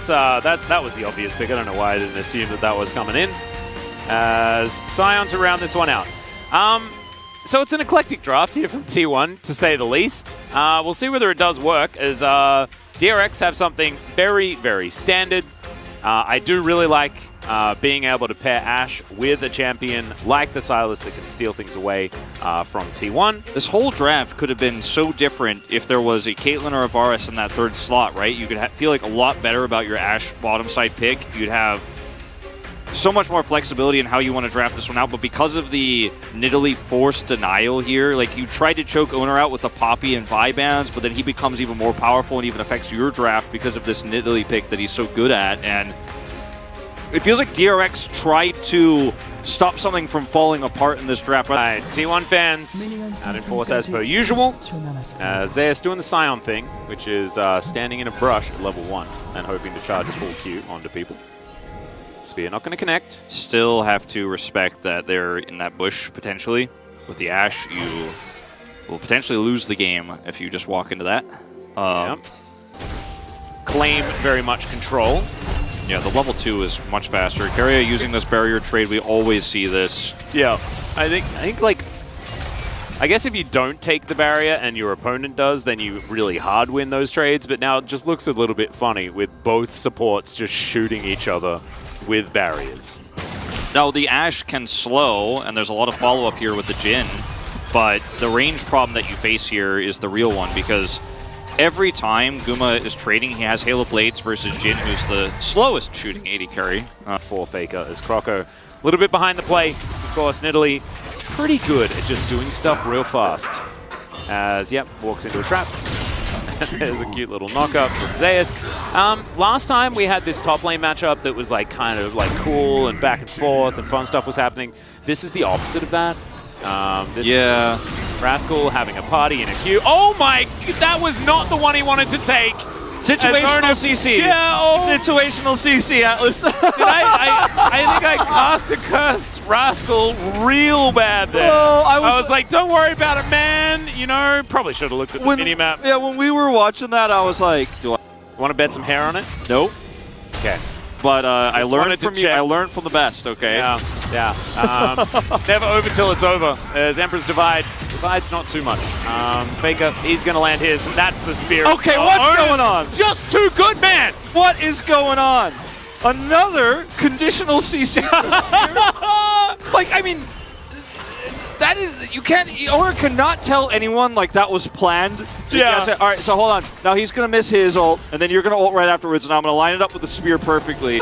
That was the obvious pick. I don't know why I didn't assume that was coming in. As Scion to round this one out. So it's an eclectic draft here from T1, to say the least. We'll see whether it does work, as DRX have something very, very standard. I do really like being able to pair Ashe with a champion like the Silas that can steal things away from T1. This whole draft could have been so different if there was a Caitlyn or a Varus in that third slot, right? You could feel like a lot better about your Ashe bottom side pick. You'd have so much more flexibility in how you want to draft this one out, but because of the Nidalee forced denial here, like you tried to choke Owner out with the Poppy and Vi bands, but then he becomes even more powerful and even affects your draft because of this Nidalee pick that he's so good at, and it feels like DRX tried to stop something from falling apart in this draft. All right, T1 fans out in force as per usual. Zeus doing the Scion thing, which is standing in a brush at level 1 and hoping to charge a full Q onto people. Spear not going to connect. Still have to respect that they're in that bush, potentially. With the Ashe, you will potentially lose the game if you just walk into that. Yep. Claim very much control. Yeah, the level 2 is much faster. Keria using this barrier trade, we always see this. Yeah, I think like, I guess if you don't take the barrier and your opponent does, then you really hard win those trades, but now it just looks a little bit funny with both supports just shooting each other with barriers. Now, the Ashe can slow, and there's a lot of follow-up here with the Jhin, but the range problem that you face here is the real one, because every time Guma is trading, he has Halo Blades versus Jhin, who's the slowest shooting AD carry. For Faker as Croco. A little bit behind the play. Of course, Nidalee pretty good at just doing stuff real fast. As, yep, walks into a trap. There's a cute little knockup from Zeus. Last time we had this top lane matchup that was like kind of like cool and back and forth and fun stuff was happening. This is the opposite of that. Yeah. Rascal having a party in a queue. Oh my, that was not the one he wanted to take. Situational CC. Yeah, oh. Situational CC, Atlas. I think I cast a cursed Rascal real bad there. Oh, I was like, don't worry about it, man. You know, probably should have looked at the minimap. Yeah, when we were watching that, I was like, do I want to bet some hair on it? Nope. Okay. But I learned from you. I learned from the best, okay? Yeah. Never over till it's over. As Emperor's Divide. Divide's not too much. Faker, he's going to land his, and that's the spear. Okay, what's going on? Just too good, man! What is going on? Another conditional CC. Like, I mean, that is, you can't, Owner cannot tell anyone like that was planned. Yeah. Say, all right, so hold on. Now he's going to miss his ult, and then you're going to ult right afterwards, and I'm going to line it up with the spear perfectly.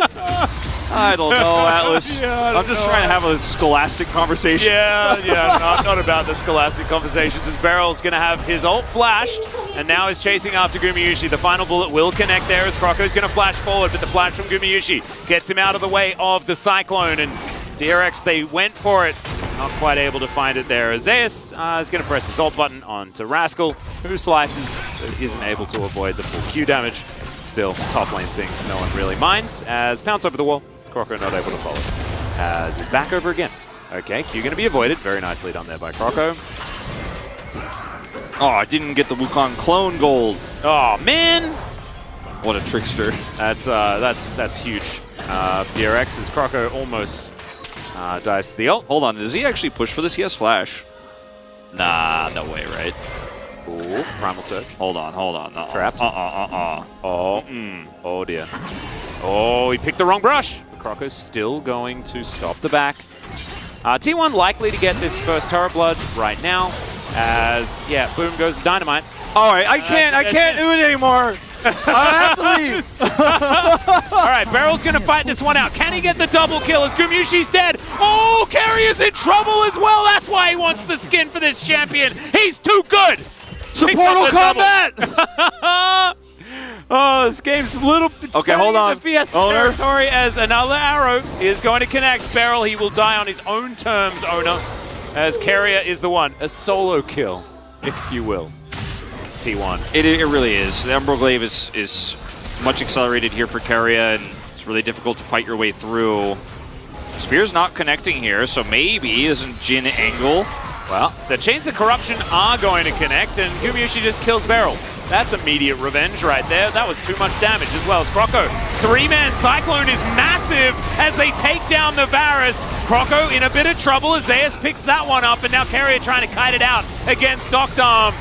I don't know, Atlas. Yeah, I'm just trying to have a scholastic conversation. Yeah, not about the scholastic conversations. As Beryl's going to have his ult flashed, and now is chasing after Gumayusi. The final bullet will connect there as Croco's going to flash forward, but the flash from Gumayusi gets him out of the way of the Cyclone, and DRX, they went for it. Not quite able to find it there. Zeus is going to press his ult button onto Rascal, who slices, but isn't able to avoid the full Q damage. Still, top lane thinks no one really minds, as Pounce over the wall. Croco not able to follow. As he's back over again. Okay, Q going to be avoided. Very nicely done there by Croco. Oh, I didn't get the Wukong clone gold. Oh, man! What a trickster. That's huge. DRX as Croco almost dies to the ult. Hold on, does he actually push for this? He has flash. Nah, no way, right? Ooh, Primal Surge. Hold on. Traps. Oh dear. Oh, he picked the wrong brush. But Croco's still going to stop the back. T1 likely to get this first turret blood right now. As, yeah, boom goes the dynamite. All right, I can't do it anymore. I have to leave. All right, Beryl's going to fight this one out. Can he get the double kill as Gumayusi's dead? Oh, Carrier's in trouble as well. That's why he wants the skin for this champion. He's too good. Supportal combat. Oh, this game's a little bit hold on. the Fiesta territory as another arrow is going to connect. Beryl, he will die on his own terms, Owner, as Carrier is the one. A solo kill, if you will. It's T1. It really is. The Umbral Glaive is much accelerated here for Carrier, and it's really difficult to fight your way through. Spear's not connecting here, so maybe isn't Jhin angle. Well, the Chains of Corruption are going to connect, and Gumayusi just kills Beryl. That's immediate revenge right there. That was too much damage as well as Croco. Three-man Cyclone is massive as they take down the Varus. Croco in a bit of trouble as Zeus picks that one up, and now Carrier trying to kite it out against Doctarm.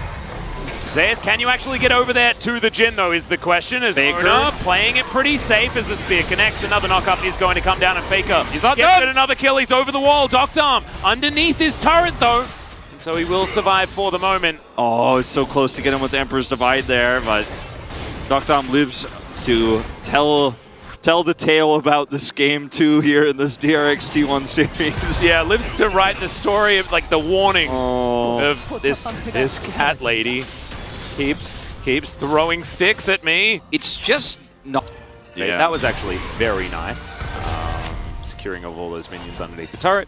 Zeus, can you actually get over there to the Jhin, though, is the question. As Ona playing it pretty safe as the spear connects. Another knock-up is going to come down, and Faker he's not gets done. another kill. He's over the wall. Doctarm underneath his turret, though. And so he will survive for the moment. Oh, it's so close to get him with the Emperor's Divide there, but Doctarm lives to tell the tale about this game 2 here in this DRX T1 series. Yeah, lives to write the story of, like, the warning of this cat lady. Keeps throwing sticks at me. It's just not... Yeah. That was actually very nice. Securing of all those minions underneath the turret.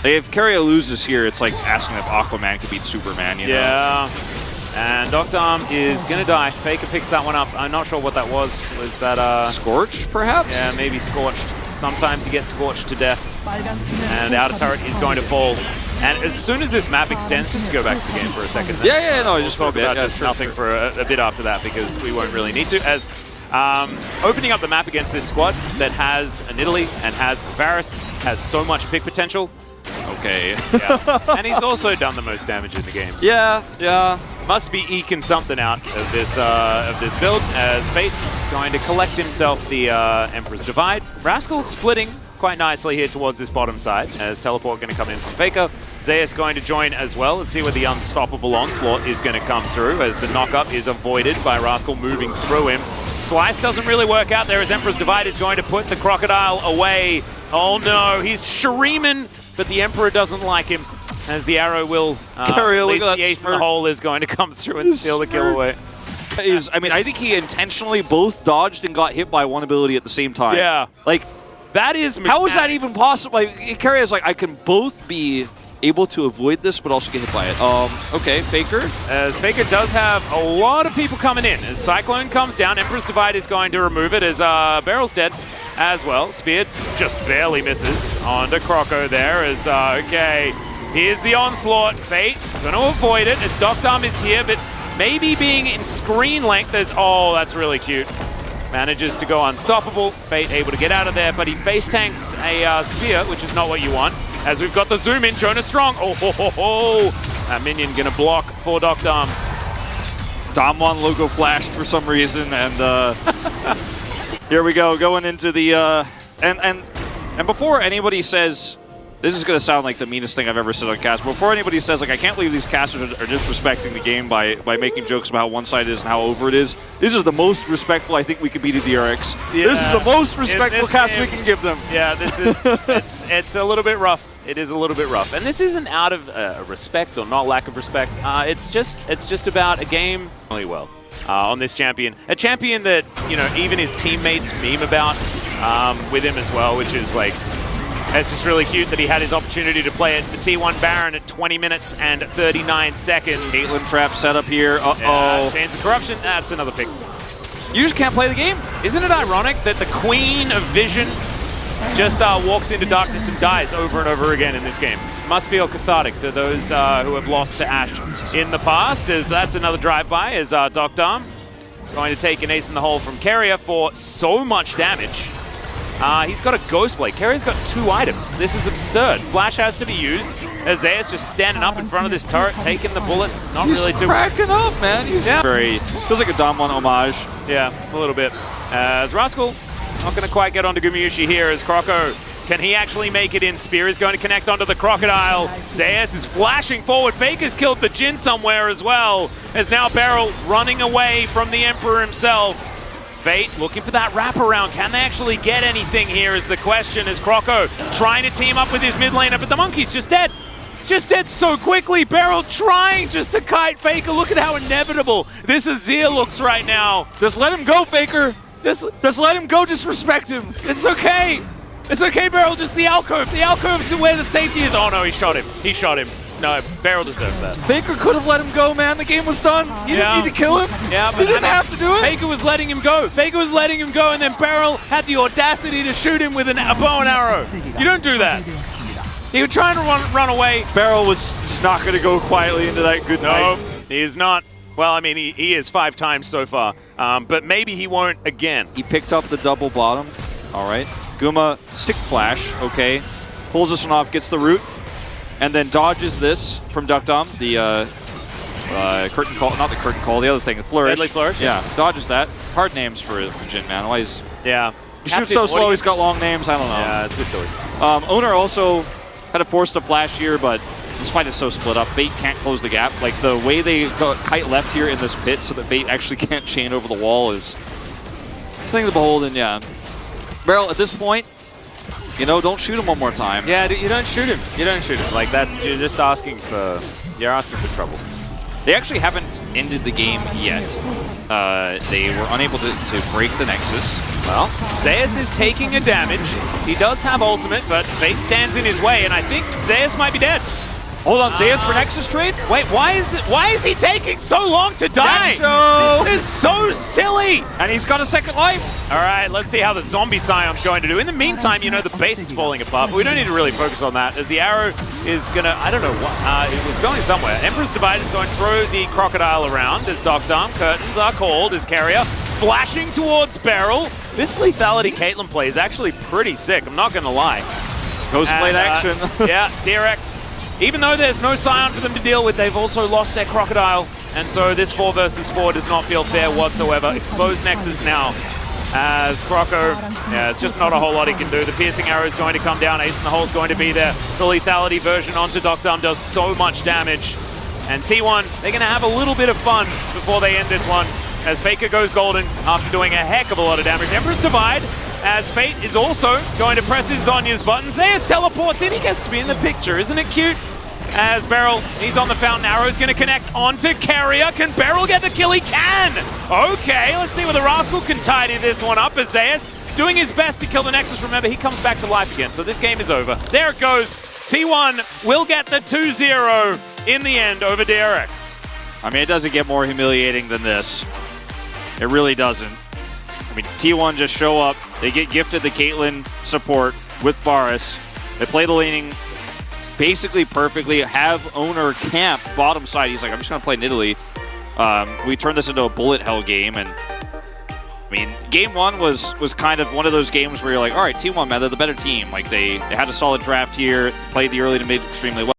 If Carrier loses here, it's like asking if Aquaman could beat Superman, you know? Yeah. And Doctarm is going to die. Faker picks that one up. I'm not sure what that was. Was that... Scorch, perhaps? Yeah, maybe Scorched. Sometimes you get Scorched to death. And outer turret is going to fall. And as soon as this map extends, just to go back to the game for a second. Yeah, no, just for a bit. Yeah, just nothing for a bit after that, because we won't really need to. As opening up the map against this squad that has an Italy and has Varus, has so much pick potential. Okay. Yeah. And he's also done the most damage in the game. So Yeah. must be eking something out of this build, as Fate is going to collect himself the Emperor's Divide. Rascal splitting quite nicely here towards this bottom side, as Teleport going to come in from Faker. Zeus going to join as well. Let's see where the Unstoppable Onslaught is going to come through, as the knockup is avoided by Rascal moving through him. Slice doesn't really work out there, as Emperor's Divide is going to put the Crocodile away. Oh no, he's Shuriman, but the Emperor doesn't like him, as the arrow will, at least the ace in the hole is going to come through and steal the kill away. I mean, I think he intentionally both dodged and got hit by one ability at the same time. Yeah. Like, that is mechanics. How is that even possible? Like, Carrier's like, I can both be able to avoid this, but also get hit by it. Okay, Faker. As Faker does have a lot of people coming in. As Cyclone comes down, Emperor's Divide is going to remove it, as Barrel's dead as well. Spear just barely misses onto Croco there, as, okay, here's the Onslaught. Fate going to avoid it, as Doctarm is here, but maybe being in screen length as, oh, that's really cute. Manages to go unstoppable. Fate able to get out of there, but he face tanks a spear, which is not what you want. As we've got the zoom in, Jonah Strong. Oh, ho, ho, ho. That minion gonna block for Doctarm. Damwon logo flashed for some reason, and here we go, going into the and before anybody says, this is going to sound like the meanest thing I've ever said on cast. Before anybody says, like, I can't believe these casters are disrespecting the game by making jokes about how one side is and how over it is. This is the most respectful I think we could be to DRX. Yeah. This is the most respectful cast we can give them. Yeah, this is it's a little bit rough. It is a little bit rough, and this isn't out of respect or not lack of respect. It's just about a game really well on this champion, a champion that, you know, even his teammates meme about with him as well, which is like. It's just really cute that he had his opportunity to play it. The T1 Baron at 20 minutes and 39 seconds. Caitlyn trap set up here. Uh-oh. Chance of corruption. That's another pick. You just can't play the game. Isn't it ironic that the Queen of Vision just walks into darkness and dies over and over again in this game? Must feel cathartic to those who have lost to Ashe in the past, as that's another drive-by, as Doctarm going to take an ace in the hole from Carrier for so much damage. He's got a Ghost Blade. Carrier's got 2 items. This is absurd. Flash has to be used. Zeus just standing up in front of this turret, taking the bullets. Not really too... He's cracking up, man. He's very... Feels like a Damwon homage. Yeah, a little bit. As Rascal, not going to quite get onto Gumayusi here, as Croco. Can he actually make it in? Spear is going to connect onto the Crocodile. Zeus is flashing forward. Faker's killed the Jhin somewhere as well. As now Beryl running away from the Emperor himself. Fate looking for that wraparound. Can they actually get anything here is the question, as Croco trying to team up with his mid laner, but the Monkey's just dead. Just dead so quickly. Beryl trying just to kite Faker. Look at how inevitable this Azir looks right now. Just let him go, Faker. Just let him go. Disrespect him. It's okay. It's okay, Beryl. Just the alcove. The alcove is where the safety is. Oh no, he shot him. He shot him. No, Beryl deserved that. Faker could have let him go, man. The game was done. You didn't need to kill him. Yeah, but you didn't have to do it. Faker was letting him go. Faker was letting him go, and then Beryl had the audacity to shoot him with a bow and arrow. You don't do that. He was trying to run away. Beryl was just not going to go quietly into that good night. No, he is not. Well, I mean, he is 5 times so far, but maybe he won't again. He picked up the double bottom. All right. Guma, sick flash. Okay. Pulls this one off, gets the root, and then dodges this from Duck Dom. The curtain call, not the curtain call, the other thing, the flourish. Deadly flourish? Yeah, dodges that. Hard names for Jin, man. Why is... Yeah. He shoots so slow, he's got long names. I don't know. Yeah, it's a bit silly. Owner also had a force to flash here, but this fight is so split up. Fate can't close the gap. Like, the way they got kite left here in this pit so that Fate actually can't chain over the wall is something to behold, and yeah. Beryl, at this point, you know, don't shoot him one more time. Yeah, you don't shoot him. You don't shoot him. Like, you're just asking for, trouble. They actually haven't ended the game yet. They were unable to break the Nexus. Well, Zeus is taking a damage. He does have ultimate, but Fate stands in his way, and I think Zeus might be dead. Hold on, Zeus for Nexus trade? Wait, why is he taking so long to die? This is so silly! And he's got a second life. All right, let's see how the zombie Scion's going to do. In the meantime, you know, the base is falling apart, but we don't need to really focus on that, as the arrow is gonna, I don't know what, it was going somewhere. Emperor's Divide is going to throw the crocodile around as Doc Dom. Curtains are called as Carrier flashing towards Beryl. This lethality Caitlyn play is actually pretty sick, I'm not gonna lie. Ghostblade action. Yeah, DRX. Even though there's no Scion for them to deal with, they've also lost their Crocodile. And so this 4 versus 4 does not feel fair whatsoever. Exposed Nexus now as Croco, yeah, it's just not a whole lot he can do. The Piercing Arrow is going to come down. Ace in the Hole is going to be there. The lethality version onto Doc Dom does so much damage. And T1, they're going to have a little bit of fun before they end this one, as Faker goes golden after doing a heck of a lot of damage. Emperor's Divide, as Fate is also going to press his Zonya's button. Zeus teleports in, he gets to be in the picture, isn't it cute? As Beryl, he's on the Fountain Arrow, is going to connect onto Carrier. Can Beryl get the kill? He can! Okay, let's see whether Rascal can tidy this one up, as Zeus doing his best to kill the Nexus. Remember, he comes back to life again, so this game is over. There it goes. T1 will get the 2-0 in the end over DRX. I mean, it doesn't get more humiliating than this. It really doesn't. I mean, T1 just show up, they get gifted the Caitlyn support with Varus. They play the laning basically perfectly, have owner camp bottom side. He's like, I'm just going to play Nidalee. We turned this into a bullet hell game, and I mean, game 1 was kind of one of those games where you're like, all right, T1, man, they're the better team. Like, they had a solid draft here, played the early to mid extremely well.